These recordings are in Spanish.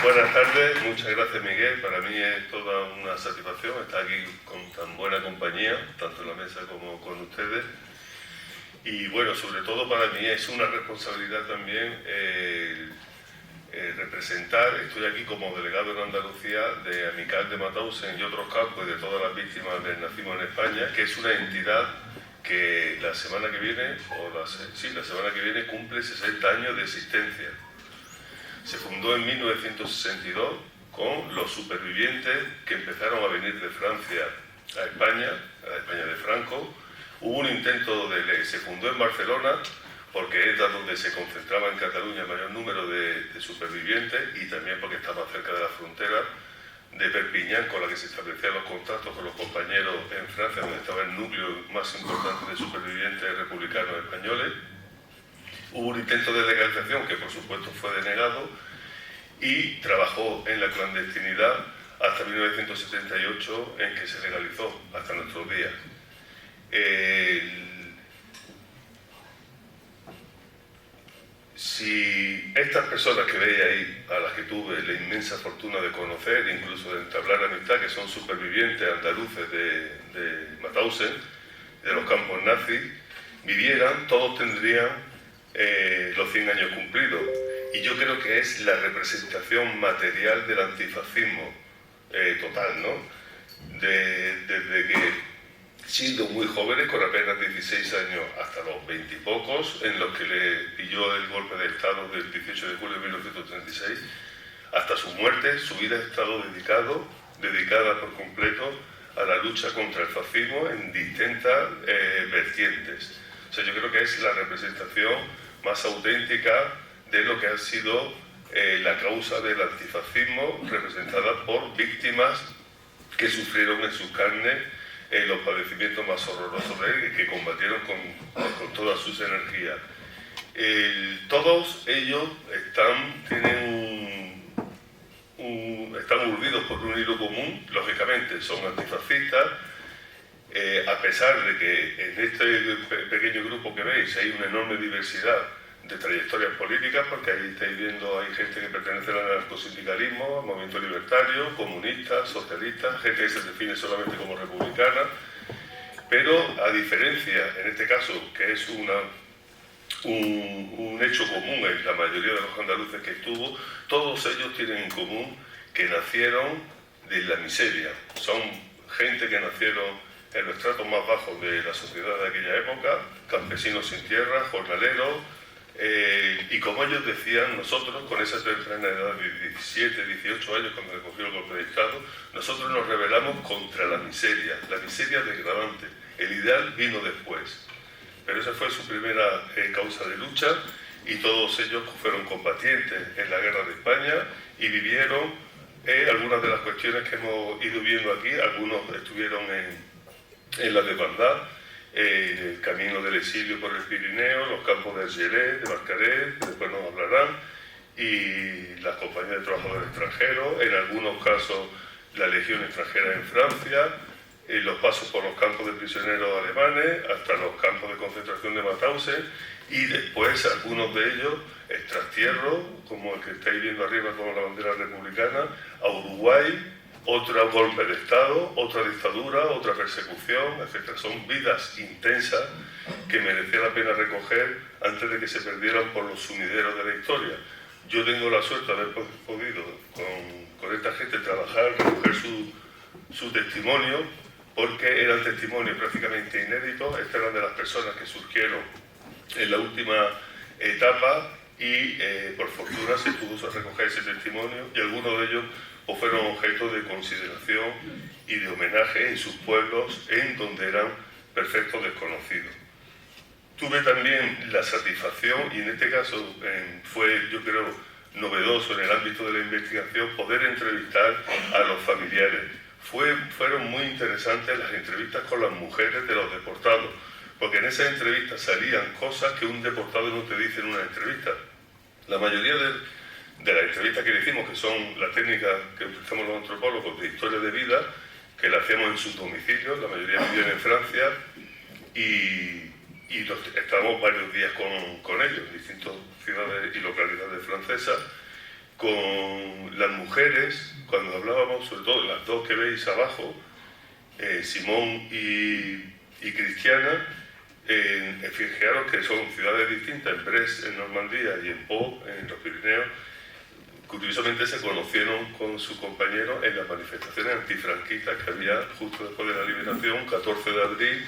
Buenas tardes, muchas gracias Miguel. Para mí es toda una satisfacción estar aquí con tan buena compañía, tanto en la mesa como con ustedes. Y bueno, sobre todo para mí es una responsabilidad también representar, estoy aquí como delegado en Andalucía de Amical de Mauthausen y otros campos y de todas las víctimas del nazismo en España, que es una entidad que la semana que viene, la semana que viene cumple 60 años de existencia. Se fundó en 1962 con los supervivientes que empezaron a venir de Francia a España de Franco. Hubo un intento de ley, se fundó en Barcelona porque era donde se concentraba en Cataluña el mayor número de supervivientes y también porque estaba cerca de la frontera de Perpiñán, con la que se establecían los contactos con los compañeros en Francia, donde estaba el núcleo más importante de supervivientes republicanos españoles. Hubo un intento de legalización que por supuesto fue denegado y trabajó en la clandestinidad hasta 1978, en que se legalizó hasta nuestros días. Si estas personas que veis ahí, a las que tuve la inmensa fortuna de conocer, incluso de entablar amistad, que son supervivientes andaluces de Mauthausen, de los campos nazis, vivieran, todos tendrían los 100 años cumplidos. Y yo creo que es la representación material del antifascismo total, ¿no? Desde que, siendo muy jóvenes, con apenas 16 años, hasta los 20 y pocos, en los que le pilló el golpe de Estado del 18 de julio de 1936, hasta su muerte, su vida ha estado dedicada por completo a la lucha contra el fascismo en distintas vertientes. O sea, yo creo que es la representación más auténtica de lo que ha sido la causa del antifascismo, representada por víctimas que sufrieron en su carne los padecimientos más horrorosos de él y que combatieron con todas sus energías. Todos ellos están urdidos por un hilo común, lógicamente son antifascistas, a pesar de que en este pequeño grupo que veis hay una enorme diversidad de trayectorias políticas, porque ahí estáis viendo, hay gente que pertenece al anarcosindicalismo, al movimiento libertario, comunistas, socialistas, gente que se define solamente como republicana, pero a diferencia, en este caso, que es un hecho común en la mayoría de los andaluces que estuvo, todos ellos tienen en común que nacieron de la miseria. Son gente que nacieron en los estratos más bajos de la sociedad de aquella época, campesinos sin tierra, jornaleros, y como ellos decían, nosotros con esa temprana edad de 17, 18 años, cuando le cogió el golpe de Estado, nosotros nos rebelamos contra la miseria degradante. El ideal vino después, pero esa fue su primera causa de lucha, y todos ellos fueron combatientes en la guerra de España y vivieron algunas de las cuestiones que hemos ido viendo aquí. Algunos estuvieron en la desbandad, el camino del exilio por el Pirineo, los campos de Argelès, de Barcarès, después nos hablarán, y las compañías de trabajadores extranjeros, en algunos casos la legión extranjera en Francia, los pasos por los campos de prisioneros alemanes, hasta los campos de concentración de Mauthausen, y después algunos de ellos extrastierros, como el que estáis viendo arriba con la bandera republicana, a Uruguay, otro golpe de Estado, otra dictadura, otra persecución, etc. Son vidas intensas que merecía la pena recoger antes de que se perdieran por los sumideros de la historia. Yo tengo la suerte de haber podido con esta gente trabajar, recoger su testimonio, porque eran testimonios prácticamente inéditos. Estas eran de las personas que surgieron en la última etapa y por fortuna se pudo recoger ese testimonio, y algunos de ellos fueron objeto de consideración y de homenaje en sus pueblos, en donde eran perfectos desconocidos. Tuve también la satisfacción, y en este caso fue, yo creo, novedoso en el ámbito de la investigación, poder entrevistar a los familiares. Fueron muy interesantes las entrevistas con las mujeres de los deportados, porque en esas entrevistas salían cosas que un deportado no te dice en una entrevista. La mayoría de las entrevistas que le hicimos, que son la técnica que utilizamos los antropólogos de historia de vida, que la hacemos en sus domicilios, la mayoría vivían en Francia, y estábamos varios días con ellos, en distintas ciudades y localidades francesas. Con las mujeres, cuando hablábamos, sobre todo las dos que veis abajo, Simón y Cristiana, fijaros que son ciudades distintas, en Brest, en Normandía, y en Pau, en los Pirineos. Curiosamente se conocieron con su compañero en las manifestaciones antifranquistas que había justo después de la liberación, 14 de abril,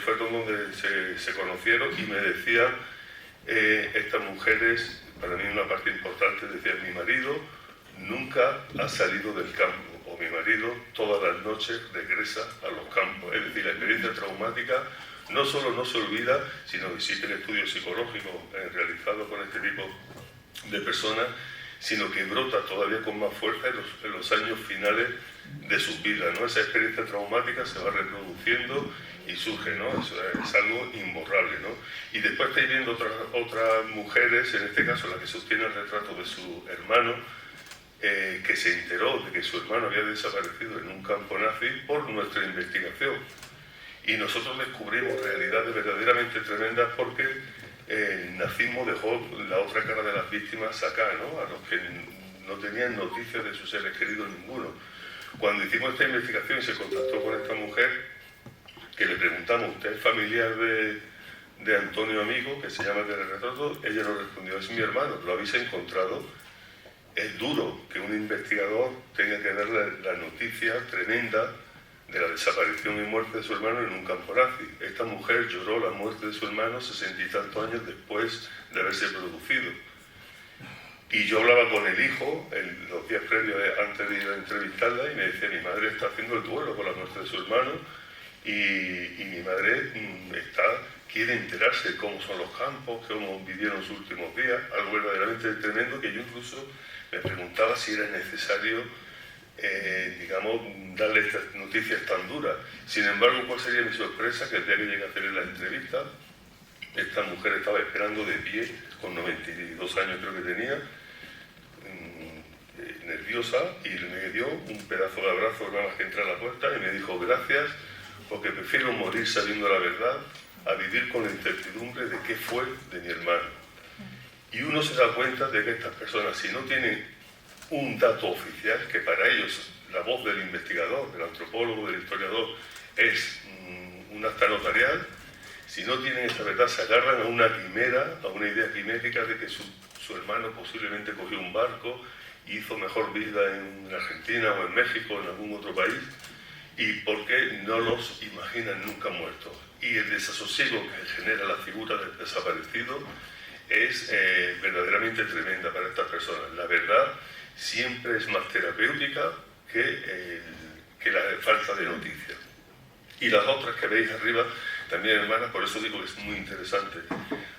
fueron donde se conocieron, y me decían estas mujeres, para mí una parte importante, decían: mi marido nunca ha salido del campo, o mi marido todas las noches regresa a los campos. Es decir, la experiencia traumática no solo no se olvida, sino que existen estudios psicológicos realizados con este tipo de personas, sino que brota todavía con más fuerza en los años finales de sus vidas, ¿no? Esa experiencia traumática se va reproduciendo y surge, ¿no? Es algo imborrable, ¿no? Y después estáis viendo otras mujeres, en este caso la que sostiene el retrato de su hermano, que se enteró de que su hermano había desaparecido en un campo nazi por nuestra investigación. Y nosotros descubrimos realidades verdaderamente tremendas, porque el nazismo dejó la otra cara de las víctimas acá, ¿no? A los que no tenían noticias de sus seres queridos ninguno. Cuando hicimos esta investigación y se contactó con esta mujer, que le preguntamos: ¿usted es familiar de Antonio Amigo, que se llama el del retrato? Ella nos respondió: es mi hermano, ¿lo habéis encontrado? Es duro que un investigador tenga que dar la noticia tremenda de la desaparición y muerte de su hermano en un campo nazi. Esta mujer lloró la muerte de su hermano 60 y tantos años después de haberse producido. Y yo hablaba con el hijo los días previos antes de ir a entrevistarla, y me decía: mi madre está haciendo el duelo por la muerte de su hermano, y mi madre quiere enterarse de cómo son los campos, cómo vivieron sus últimos días, algo verdaderamente tremendo, que yo incluso me preguntaba si era necesario digamos, darle estas noticias tan duras. Sin embargo, ¿cuál sería mi sorpresa? Que el día que llegué a hacer la entrevista, esta mujer estaba esperando de pie, con 92 años creo que tenía, nerviosa, y me dio un pedazo de abrazo nada más que entré a la puerta, y me dijo: gracias, porque prefiero morir sabiendo la verdad a vivir con la incertidumbre de qué fue de mi hermano. Y uno se da cuenta de que estas personas, si no tienen un dato oficial, que para ellos la voz del investigador, del antropólogo, del historiador, es un acta notarial, si no tienen esa verdad, se agarran a una quimera, a una idea quimética de que su hermano posiblemente cogió un barco y hizo mejor vida en Argentina o en México o en algún otro país, y porque no los imaginan nunca muertos. Y el desasosiego que genera la figura del desaparecido es verdaderamente tremenda para estas personas. La verdad siempre es más terapéutica que la falta de noticias. Y las otras que veis arriba, también hermanas, por eso digo que es muy interesante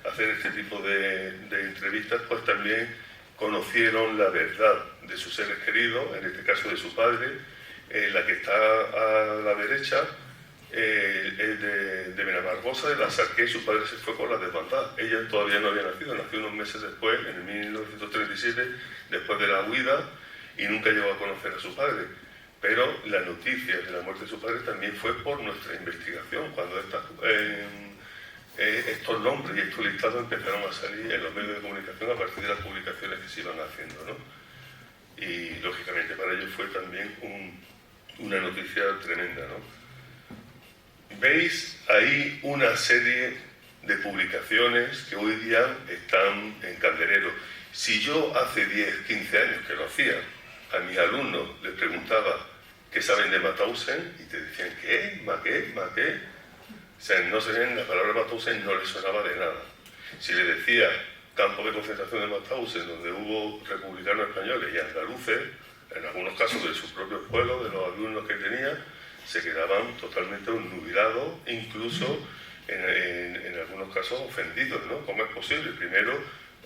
hacer este tipo de entrevistas, pues también conocieron la verdad de sus seres queridos, en este caso de su padre. La que está a la derecha es de Benabarbosa, de la Sarqué. Su padre se fue con la desbandada. Ella todavía no había nacido, nació unos meses después, en el 1937, después de la huida, y nunca llegó a conocer a su padre. Pero la noticia de la muerte de su padre también fue por nuestra investigación, cuando estos nombres y estos listados empezaron a salir en los medios de comunicación a partir de las publicaciones que se iban haciendo, ¿no? Y lógicamente para ellos fue también una noticia tremenda, ¿no? Veis ahí una serie de publicaciones que hoy día están en candelero. Si yo hace 10, 15 años que lo hacía, a mis alumnos les preguntaba qué saben de Mauthausen, y te decían: ¿qué? ¿Ma qué? ¿Ma qué? O sea, no sabían, la palabra Mauthausen no les sonaba de nada. Si le decía campo de concentración de Mauthausen, donde hubo republicanos españoles y andaluces, en algunos casos de sus propios pueblos, de los alumnos que tenía, se quedaban totalmente obnubilados, incluso en algunos casos ofendidos, ¿no? ¿Cómo es posible? Primero,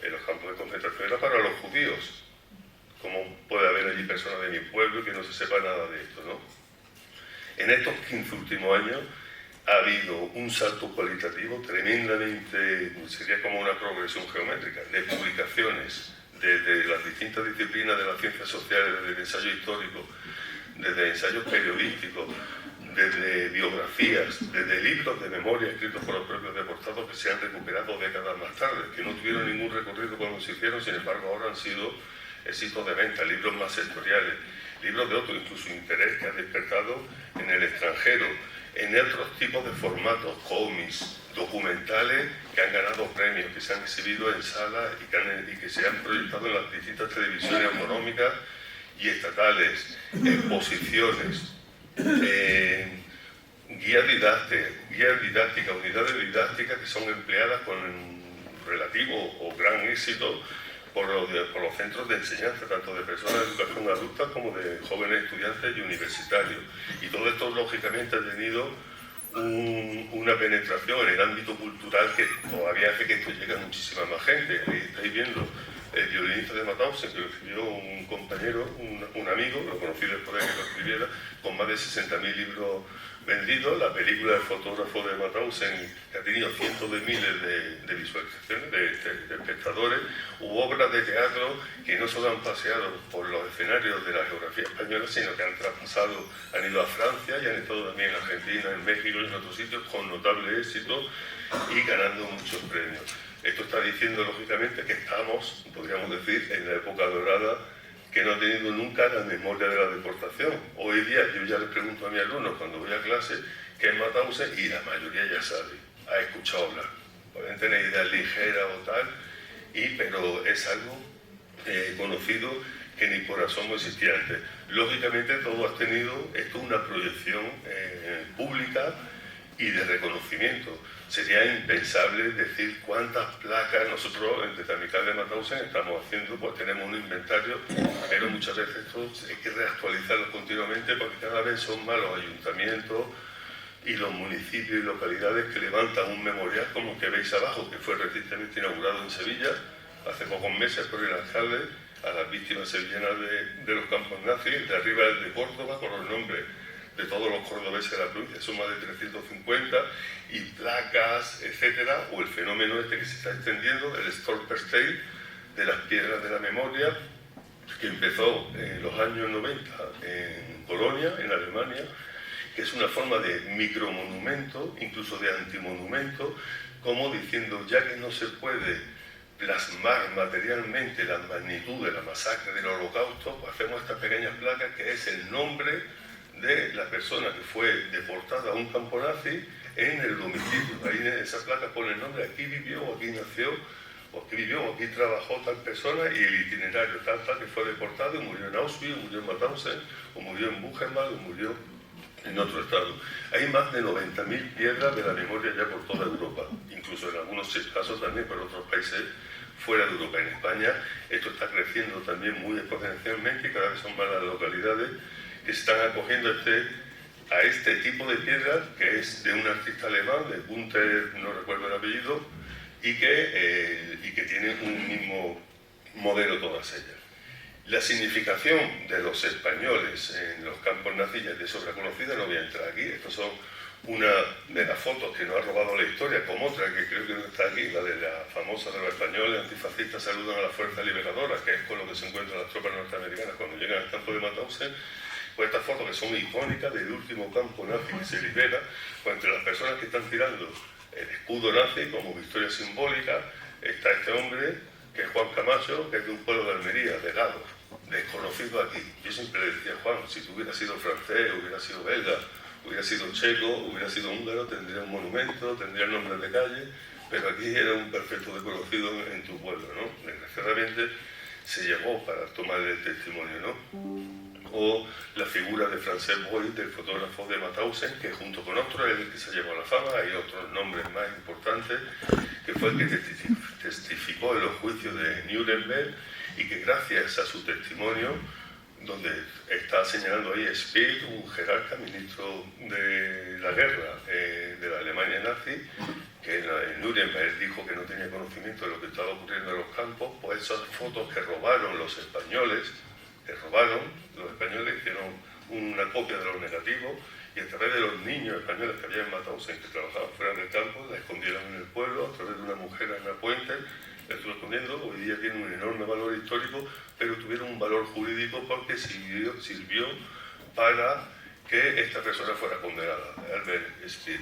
los campos de concentración eran para los judíos. ¿Cómo puede haber allí personas de mi pueblo y que no se sepa nada de esto, ¿no? En estos 15 últimos años ha habido un salto cualitativo tremendamente, sería como una progresión geométrica, de publicaciones desde las distintas disciplinas de las ciencias sociales, desde el ensayo histórico, desde ensayos periodísticos, desde biografías, desde libros de memoria escritos por los propios deportados que se han recuperado décadas más tarde, que no tuvieron ningún recorrido cuando se hicieron, sin embargo ahora han sido éxitos de venta, libros más sectoriales, libros de otro incluso interés que ha despertado en el extranjero, en otros tipos de formatos, cómics, documentales que han ganado premios, que se han exhibido en salas y que se han proyectado en las distintas televisiones autonómicas y estatales, exposiciones, guías didácticas, unidades didácticas que son empleadas con relativo o gran éxito por los centros de enseñanza, tanto de personas de educación adulta como de jóvenes estudiantes y universitarios. Y todo esto, lógicamente, ha tenido una penetración en el ámbito cultural que todavía hace que esto llegue a muchísima más gente. Ahí estáis viendo El violinista de Mauthausen, que lo escribió un compañero, un amigo, lo conocí después de que lo escribiera, con más de 60.000 libros vendidos. La película del fotógrafo de Mauthausen, que ha tenido cientos de miles de visualizaciones, de espectadores. Hubo obras de teatro que no solo han paseado por los escenarios de la geografía española, sino que han traspasado, han ido a Francia y han estado también en Argentina, en México y en otros sitios con notable éxito y ganando muchos premios. Esto está diciendo, lógicamente, que estamos, podríamos decir, en la época dorada que no ha tenido nunca la memoria de la deportación. Hoy día yo ya les pregunto a mis alumnos cuando voy a clase qué es Mauthausen y la mayoría ya sabe, ha escuchado hablar. Pueden tener ideas ligeras o tal, pero es algo conocido que ni por asomo existía antes. Lógicamente todo ha tenido esto una proyección pública y de reconocimiento. Sería impensable decir cuántas placas nosotros desde la mitad de Mauthausen estamos haciendo, pues tenemos un inventario, pero muchas veces esto hay que reactualizarlo continuamente porque cada vez son más los ayuntamientos y los municipios y localidades que levantan un memorial como el que veis abajo, que fue recientemente inaugurado en Sevilla, hace pocos meses por el alcalde, a las víctimas sevillanas de los campos nazis, de arriba el de Córdoba, con los nombres de todos los cordobeses de la provincia, son más de 350, y placas, etcétera, o el fenómeno este que se está extendiendo, el Stolperstein, de las piedras de la memoria, que empezó en los años 90 en Polonia, en Alemania, que es una forma de micromonumento, incluso de antimonumento, como diciendo, ya que no se puede plasmar materialmente la magnitud de la masacre del Holocausto, pues hacemos estas pequeñas placas que es el nombre de la persona que fue deportada a un campo nazi en el domicilio. Ahí en esa placa pone el nombre, aquí vivió, o aquí nació, o aquí vivió, o aquí trabajó tal persona, y el itinerario tal que fue deportado y murió en Auschwitz, murió en Mauthausen, o murió en Buchenwald, o murió en otro estado. Hay más de 90.000 piedras de la memoria ya por toda Europa, incluso en algunos casos también por otros países fuera de Europa. En España esto está creciendo también muy exponencialmente y cada vez son más las localidades que se están acogiendo a este tipo de piedras, que es de un artista alemán, de Gunther, no recuerdo el apellido, y que tiene un mismo modelo todas ellas. La significación de los españoles en los campos nazis ya es de sobra conocida, no voy a entrar aquí. Estas son una de las fotos que nos ha robado la historia, como otra que creo que no está aquí, la de la famosa de los españoles antifascistas saludan a las fuerzas liberadoras, que es con lo que se encuentran las tropas norteamericanas cuando llegan al campo de Mauthausen. Pues estas fotos que son icónicas del último campo nazi que se libera, pues entre las personas que están tirando el escudo nazi como victoria simbólica está este hombre que es Juan Camacho, que es de un pueblo de Almería, de Gado, desconocido aquí. Yo siempre le decía, Juan, si tú hubieras sido francés, hubiera sido belga, hubiera sido checo, hubiera sido húngaro, tendría un monumento, tendría nombres de calle, pero aquí era un perfecto desconocido en tu pueblo, ¿no? Desgraciadamente se llegó para tomar el testimonio, ¿no? O la figura de Francesc Boy, del fotógrafo de Mauthausen, que junto con otros es el que se llevó a la fama. Hay otros nombres más importantes, que fue el que testificó en los juicios de Nuremberg y que gracias a su testimonio, donde está señalando ahí Speer, un jerarca, ministro de la guerra de la Alemania nazi, que en Nuremberg dijo que no tenía conocimiento de lo que estaba ocurriendo en los campos, pues esas fotos que robaron los españoles, hicieron una copia de los negativos y a través de los niños españoles que habían matado, que trabajaban fuera del campo, la escondieron en el pueblo, a través de una mujer, Ana Puente, la estuvo escondiendo. Hoy día tiene un enorme valor histórico, pero tuvieron un valor jurídico porque sirvió para que esta persona fuera condenada, Albert Speer.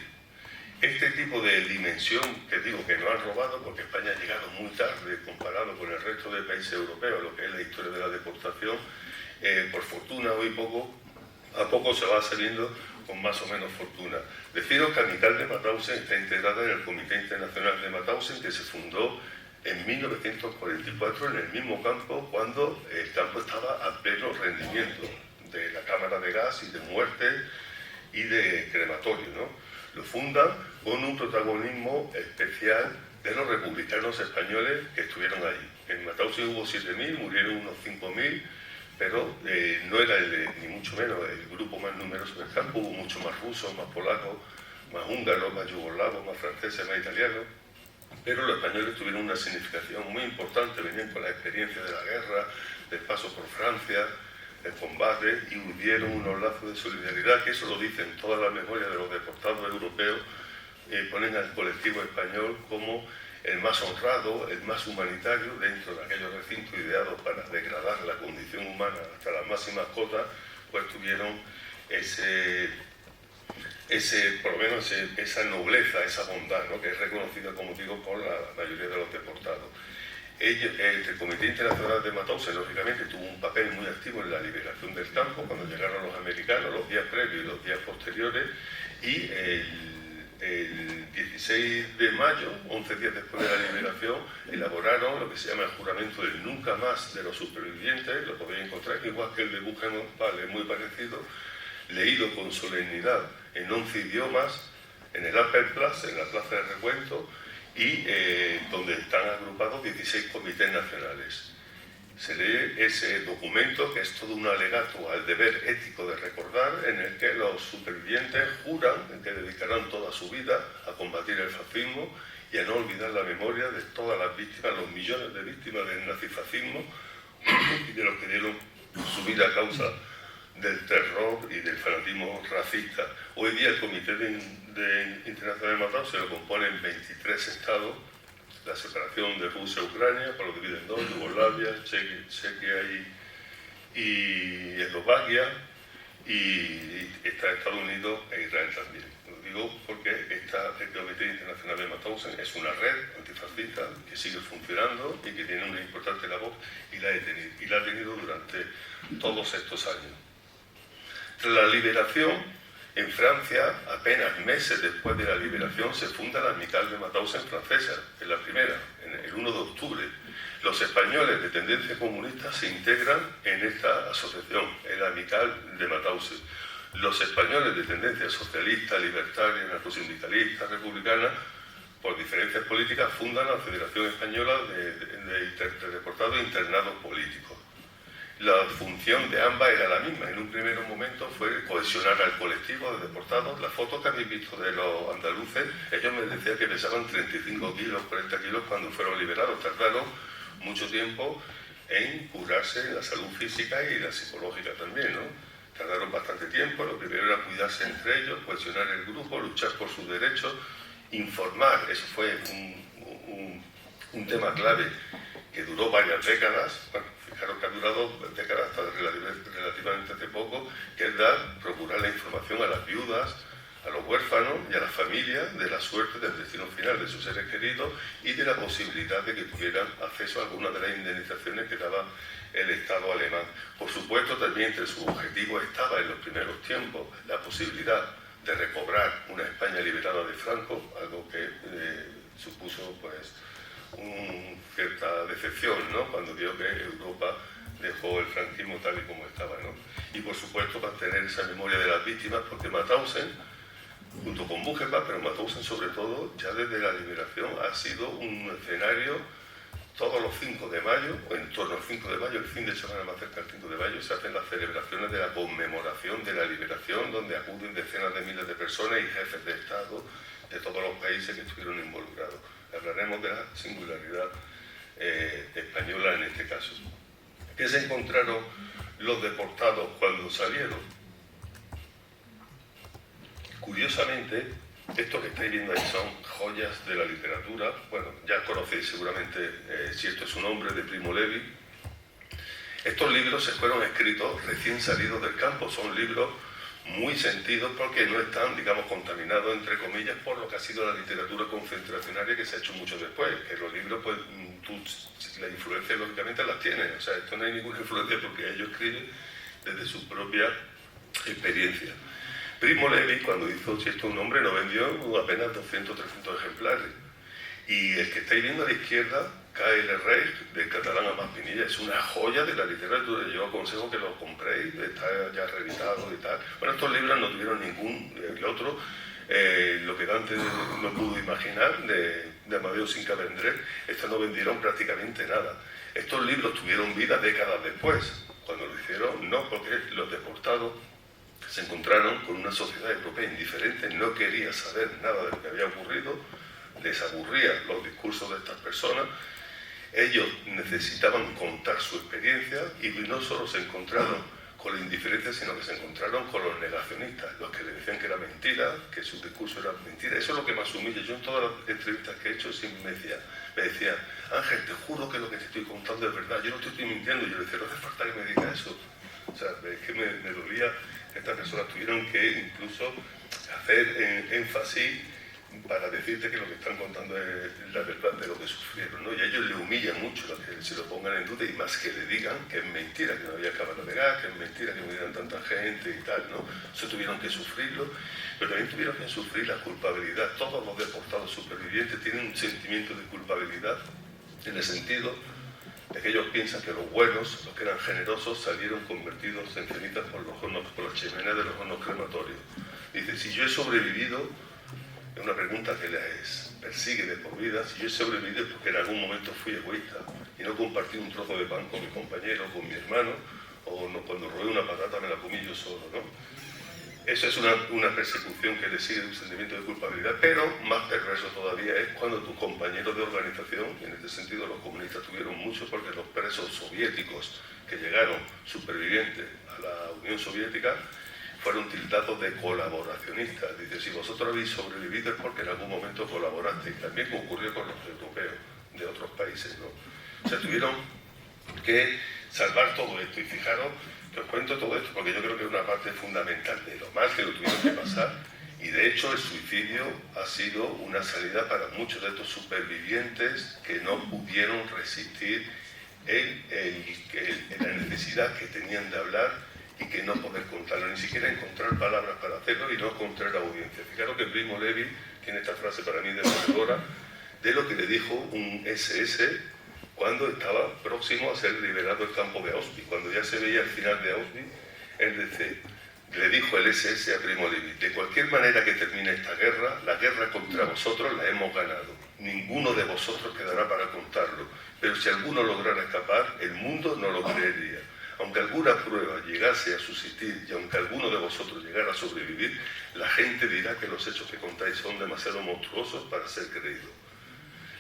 Este tipo de dimensión, que digo que no han robado, porque España ha llegado muy tarde comparado con el resto de países europeos, lo que es la historia de la deportación, por fortuna hoy a poco se va saliendo con más o menos fortuna. Deciros que Amical de Mauthausen está integrada en el Comité Internacional de Mauthausen, que se fundó en 1944 en el mismo campo, cuando el campo estaba a pleno rendimiento de la cámara de gas y de muerte y de crematorio, ¿no? Lo fundan con un protagonismo especial de los republicanos españoles que estuvieron ahí. En Mauthausen hubo 7.000, murieron unos 5.000, pero no era ni mucho menos el grupo más numeroso del campo. Hubo mucho más rusos, más polacos, más húngaros, más yugoslavos, más franceses, más italianos. Pero los españoles tuvieron una significación muy importante, venían con la experiencia de la guerra, del paso por Francia, el combate, y hundieron unos lazos de solidaridad, que eso lo dicen todas las memorias de los deportados europeos, ponen al colectivo español como el más honrado, el más humanitario dentro de aquellos recintos ideados para degradar la condición humana hasta las máximas cotas, pues tuvieron por lo menos esa nobleza, esa bondad, ¿no?, que es reconocida, como digo, por la mayoría de los deportados. El Comité Internacional de Mauthausen, lógicamente, tuvo un papel muy activo en la liberación del campo cuando llegaron los americanos, los días previos y los días posteriores, y el 16 de mayo, 11 días después de la liberación, elaboraron lo que se llama el juramento del nunca más de los supervivientes. Lo podéis encontrar, igual que el de Buchenwald, es muy parecido, leído con solemnidad en 11 idiomas, en el Alpenplatz, en la Plaza de Recuento, y donde están agrupados 16 comités nacionales. Se lee ese documento, que es todo un alegato al deber ético de recordar, en el que los supervivientes juran que dedicarán toda su vida a combatir el fascismo y a no olvidar la memoria de todas las víctimas, los millones de víctimas del nazifascismo y de los que dieron su vida a causa del terror y del fanatismo racista. Hoy día el Comité Internacional de Mauthausen se lo componen 23 estados. La separación de Rusia e Ucrania, pues lo dividen en dos: Yugoslavia, Chequia y Eslovaquia, y está Estados Unidos e Israel también. Lo digo porque el Comité Internacional de Mauthausen es una red antifascista que sigue funcionando y que tiene una importante labor, y la ha tenido durante todos estos años. Tras la liberación, en Francia, apenas meses después de la liberación, se funda la Amical de Mauthausen francesa, en la primera, el 1 de octubre. Los españoles de tendencia comunista se integran en esta asociación, en la Amical de Mauthausen. Los españoles de tendencia socialista, libertaria, anarcosindicalista, republicana, por diferencias políticas, fundan la Federación Española de Deportados e Internados Políticos. La función de ambas era la misma. En un primer momento fue cohesionar al colectivo de deportados. Las fotos que habéis visto de los andaluces, ellos me decían que pesaban 35 kilos, 40 kilos cuando fueron liberados. Tardaron mucho tiempo en curarse la salud física y la psicológica también, ¿no? Tardaron bastante tiempo. Lo primero era cuidarse entre ellos, cohesionar el grupo, luchar por sus derechos, informar. Eso fue un tema clave que duró varias décadas. Bueno, fijaros que ha durado décadas hasta relativamente hace poco, que es procurar la información a las viudas, a los huérfanos y a las familias de la suerte del destino final de sus seres queridos y de la posibilidad de que tuvieran acceso a algunas de las indemnizaciones que daba el Estado alemán. Por supuesto, también entre sus objetivos estaba en los primeros tiempos la posibilidad de recobrar una España liberada de Franco, algo que supuso pues cierta decepción, ¿no?, cuando vio que Europa dejó el franquismo tal y como estaba, ¿no? Y por supuesto mantener esa memoria de las víctimas, porque Mauthausen, junto con Buchenwald, pero Mauthausen sobre todo, ya desde la liberación ha sido un escenario. Todos los 5 de mayo, o en torno al 5 de mayo, el fin de semana más cerca del 5 de mayo, se hacen las celebraciones de la conmemoración de la liberación, donde acuden decenas de miles de personas y jefes de Estado de todos los países que estuvieron involucrados. Hablaremos de la singularidad española en este caso. ¿Qué se encontraron los deportados cuando salieron? Curiosamente, esto que estáis viendo ahí son joyas de la literatura. Bueno, ya conocéis seguramente si esto es un nombre, de Primo Levi. Estos libros se fueron escritos recién salidos del campo. Son libros muy sentidos porque no están, digamos, contaminados, entre comillas, por lo que ha sido la literatura concentracionaria que se ha hecho mucho después, que los libros, pues, la influencia, lógicamente, las tienen. O sea, esto no hay ninguna influencia porque ellos escriben desde su propia experiencia. Primo Levi, cuando hizo Si esto es un hombre, no vendió apenas 200 o 300 ejemplares. Y el que estáis viendo a la izquierda, K.L. Reich, del catalán a más Pinilla, es una joya de la literatura. Yo aconsejo que lo compréis, está ya reeditado y tal. Bueno, estos libros no tuvieron ningún... El otro, lo que Dante no pudo imaginar, de Amadeo Sinca Vendrell, estos no vendieron prácticamente nada. Estos libros tuvieron vida décadas después. Cuando lo hicieron, no, porque los deportados se encontraron con una sociedad europea indiferente, no quería saber nada de lo que había ocurrido, les aburrían los discursos de estas personas, ellos necesitaban contar su experiencia y no solo se encontraron con la indiferencia, sino que se encontraron con los negacionistas, los que le decían que era mentira, que su discurso era mentira. Eso es lo que más humilla. Yo en todas las entrevistas que he hecho siempre me decía, Ángel, te juro que lo que te estoy contando es verdad, yo no te estoy mintiendo. Y yo le decía, no hace falta que me diga eso. O sea, es que me dolía que estas personas tuvieron que incluso hacer énfasis para decirte que lo que están contando es la verdad de lo que sufrieron, ¿no? Y a ellos le humilla mucho que se lo pongan en duda y más que le digan que es mentira, que no había cámaras de gas, que es mentira que murieran tanta gente y tal, ¿no? Eso tuvieron que sufrirlo, pero también tuvieron que sufrir la culpabilidad. Todos los deportados supervivientes tienen un sentimiento de culpabilidad en el sentido de que ellos piensan que los buenos, los que eran generosos, salieron convertidos en cenizas por las chimeneas de los hornos crematorios. Dice, si yo he sobrevivido, es una pregunta que les persigue de por vida, si yo he sobrevivido es porque en algún momento fui egoísta y no compartí un trozo de pan con mi compañero, con mi hermano, o no, cuando robé una patata me la comí yo solo, ¿no? Eso es una persecución que le sigue un sentimiento de culpabilidad, pero más perverso todavía es cuando tus compañeros de organización, y en este sentido los comunistas tuvieron mucho porque los presos soviéticos que llegaron supervivientes a la Unión Soviética fueron tildados de colaboracionistas. Dice, si vosotros habéis sobrevivido es porque en algún momento colaborasteis. También ocurrió con los europeos de otros países, ¿no? O sea, tuvieron que salvar todo esto. Y fijaros que os cuento todo esto porque yo creo que es una parte fundamental de lo mal que lo tuvieron que pasar. Y de hecho el suicidio ha sido una salida para muchos de estos supervivientes que no pudieron resistir la necesidad que tenían de hablar y que no poder contarlo, ni siquiera encontrar palabras para hacerlo y no encontrar audiencia. Fijaros que Primo Levi tiene esta frase para mí demoledora de lo que le dijo un SS cuando estaba próximo a ser liberado del campo de Auschwitz. Cuando ya se veía el final de Auschwitz, le dijo el SS a Primo Levi, de cualquier manera que termine esta guerra, la guerra contra vosotros la hemos ganado. Ninguno de vosotros quedará para contarlo, pero si alguno lograra escapar, el mundo no lo creería. Aunque alguna prueba llegase a subsistir y aunque alguno de vosotros llegara a sobrevivir, la gente dirá que los hechos que contáis son demasiado monstruosos para ser creídos.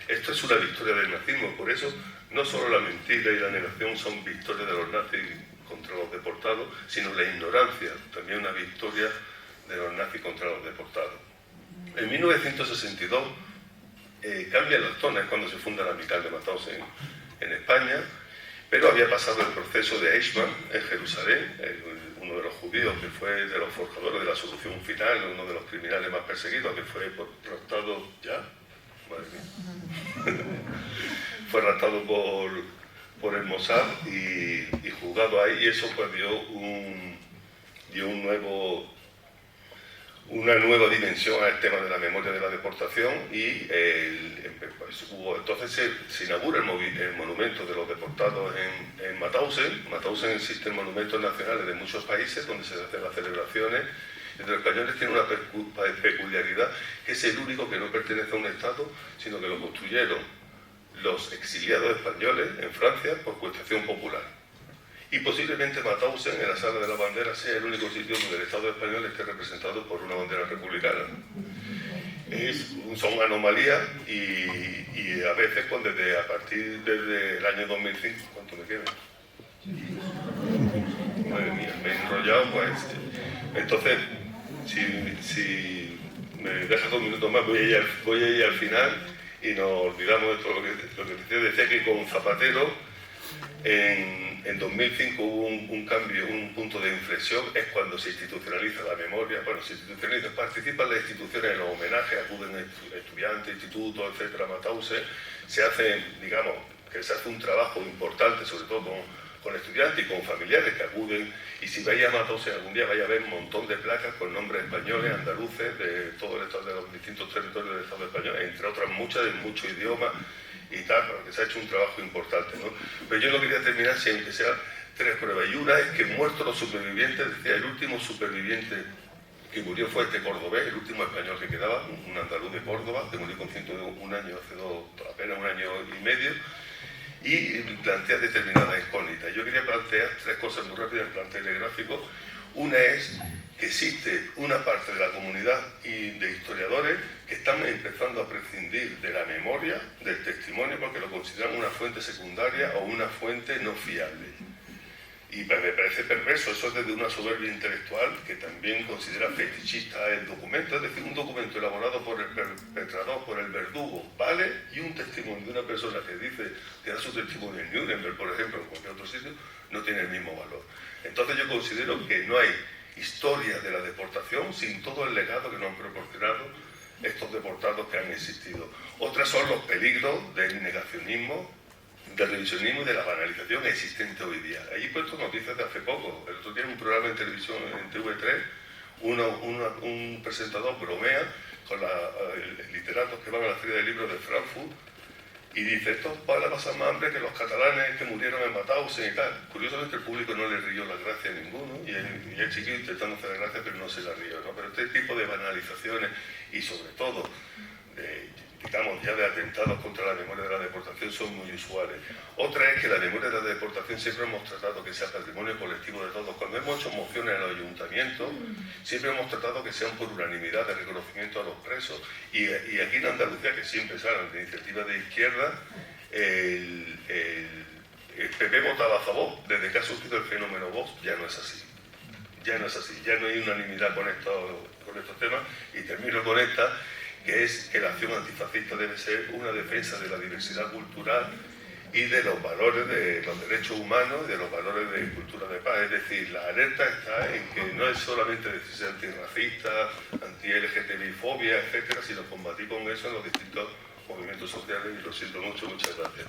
Esto es una victoria del nazismo, por eso no solo la mentira y la negación son victorias de los nazis contra los deportados, sino la ignorancia, también una victoria de los nazis contra los deportados. En 1962 cambian las zonas cuando se funda la Amical de Mauthausen en España, pero había pasado el proceso de Eichmann en Jerusalén, uno de los judíos que fue de los forjadores de la solución final, uno de los criminales más perseguidos, que fue raptado ya, madre mía, fue raptado por el Mossad y juzgado ahí, y eso pues dio una nueva dimensión al tema de la memoria de la deportación y entonces se inaugura el monumento de los deportados en Mauthausen. En Mauthausen existen monumentos nacionales de muchos países donde se hacen las celebraciones. Y los españoles tienen una peculiaridad, que es el único que no pertenece a un Estado, sino que lo construyeron los exiliados españoles en Francia por cohesión popular. Y posiblemente Mauthausen, en la Sala de la Bandera, sea el único sitio donde el Estado español esté representado por una bandera republicana. Son anomalías y a veces, pues, a partir del año 2005, ¿cuánto me queda? Madre mía, me he enrollado, pues. Entonces, si me dejas 2 minutos más, voy a ir al final y nos olvidamos de todo lo que decía. Decía que con Zapatero, en en 2005 hubo un cambio, un punto de inflexión, es cuando se institucionaliza la memoria, bueno, se institucionaliza, participan las instituciones en los homenajes, acuden estudiantes, institutos, etcétera, a Mauthausen, se hace, digamos, que se hace un trabajo importante, sobre todo con estudiantes y con familiares que acuden, y si vais a Mauthausen algún día vais a ver un montón de placas con nombres españoles, andaluces, de todo el estado, de los distintos territorios del Estado español, entre otras muchas, de muchos idiomas y tal, porque se ha hecho un trabajo importante, ¿no? Pero yo no quería terminar sin que sean 3 pruebas, y una es que muerto los supervivientes, decía, el último superviviente que murió fue este cordobés, el último español que quedaba, un andaluz de Córdoba, que murió con 101 años, hace apenas un año y medio, y plantea determinadas incógnitas. Yo quería plantear 3 cosas muy rápidas en plan telegráfico. Una es que existe una parte de la comunidad y de historiadores que están empezando a prescindir de la memoria, del testimonio, porque lo consideran una fuente secundaria o una fuente no fiable. Y me parece perverso, eso es desde una soberbia intelectual que también considera fetichista el documento, es decir, un documento elaborado por el perpetrador, por el verdugo, ¿vale? Y un testimonio de una persona que dice que da su testimonio en Nuremberg, por ejemplo, o en cualquier otro sitio, no tiene el mismo valor. Entonces yo considero que no hay historia de la deportación sin todo el legado que nos han proporcionado estos deportados que han existido. Otras son los peligros del negacionismo, del revisionismo y de la banalización existente hoy día. Ahí he puesto noticias de hace poco. El otro día en un programa de televisión en TV3, un presentador bromea con los literatos que van a la Feria del Libro de Frankfurt y dice, estos van a pasar más hambre que los catalanes que murieron en Mauthausen y tal. Curiosamente el público no le rió la gracia a ninguno y el chiquillo intentando hacer la gracia pero no se la rió, ¿no? Pero este tipo de banalizaciones y sobre todo digamos ya de atentados contra la memoria de la deportación son muy usuales. Otra es que la memoria de la deportación siempre hemos tratado que sea patrimonio colectivo de todos. Cuando hemos hecho mociones en los ayuntamientos, siempre hemos tratado que sean por unanimidad de reconocimiento a los presos. Y aquí en Andalucía, que siempre salen de iniciativas de izquierda, el PP votaba a favor. Desde que ha surgido el fenómeno Vox, ya no es así. Ya no es así, ya no hay unanimidad con estos temas. Y termino con esta, que es que la acción antifascista debe ser una defensa de la diversidad cultural y de los valores de los derechos humanos y de los valores de cultura de paz. Es decir, la alerta está en que no es solamente decirse antirracista, anti-LGTBI-fobia, etcétera, sino combatir con eso en los distintos movimientos sociales, y lo siento mucho, muchas gracias.